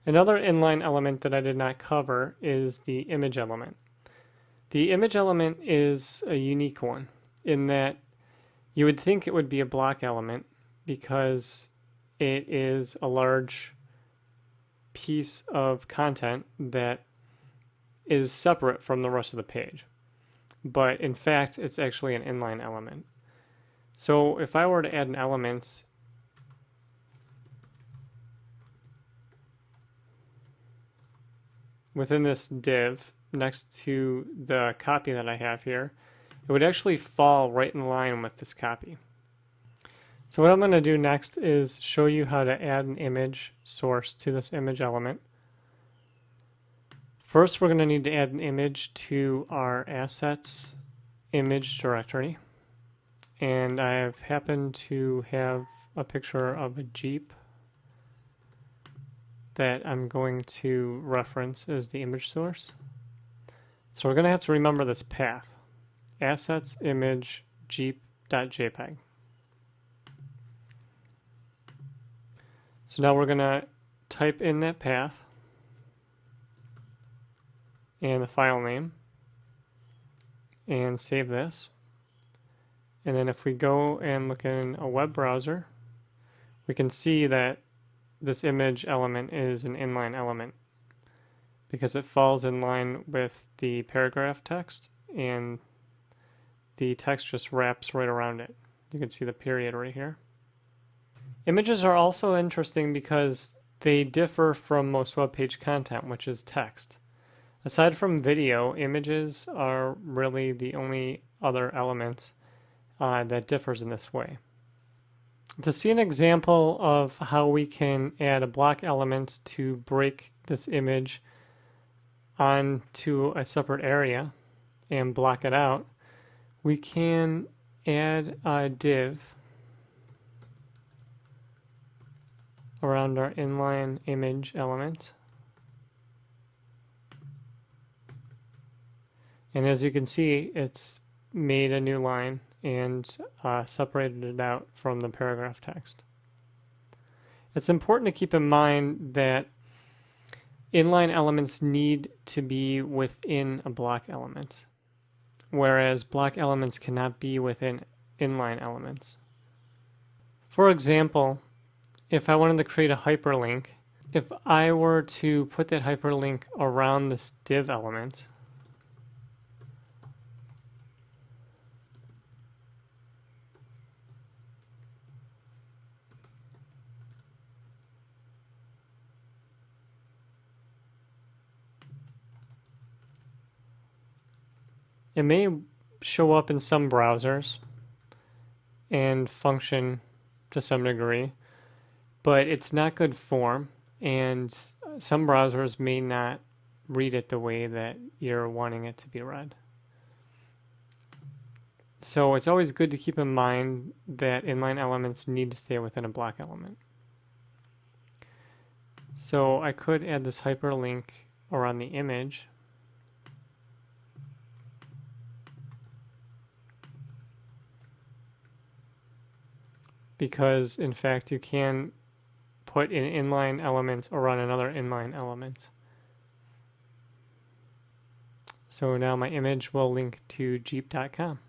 Another inline element that I did not cover is the image element. The image element is a unique one in that you would think it would be a block element because it is a large piece of content that is separate from the rest of the page. But in fact, it's actually an inline element. So if I were to add an element within this div next to the copy that I have here, it would actually fall right in line with this copy. So what I'm going to do next is show you how to add an image source to this image element. First, we're going to need to add an image to our assets image directory. And I have happened to have a picture of a Jeep that I'm going to reference as the image source. So we're going to have to remember this path, assets image jeep.jpg. So now we're going to type in that path and the file name and save this. And then if we go and look in a web browser, we can see that this image element is an inline element because it falls in line with the paragraph text and the text just wraps right around it. You can see the period right here. Images are also interesting because they differ from most web page content, which is text. Aside from video, images are really the only other element that differs in this way. To see an example of how we can add a block element to break this image onto a separate area and block it out, we can add a div around our inline image element. And as you can see, it's made a new line and separated it out from the paragraph text. It's important to keep in mind that inline elements need to be within a block element, whereas block elements cannot be within inline elements. For example, if I wanted to create a hyperlink, if I were to put that hyperlink around this div element, it may show up in some browsers and function to some degree, but it's not good form, and some browsers may not read it the way that you're wanting it to be read. So it's always good to keep in mind that inline elements need to stay within a block element. So I could add this hyperlink around the image. Because in fact you can put an inline element around another inline element. So now my image will link to jeep.com.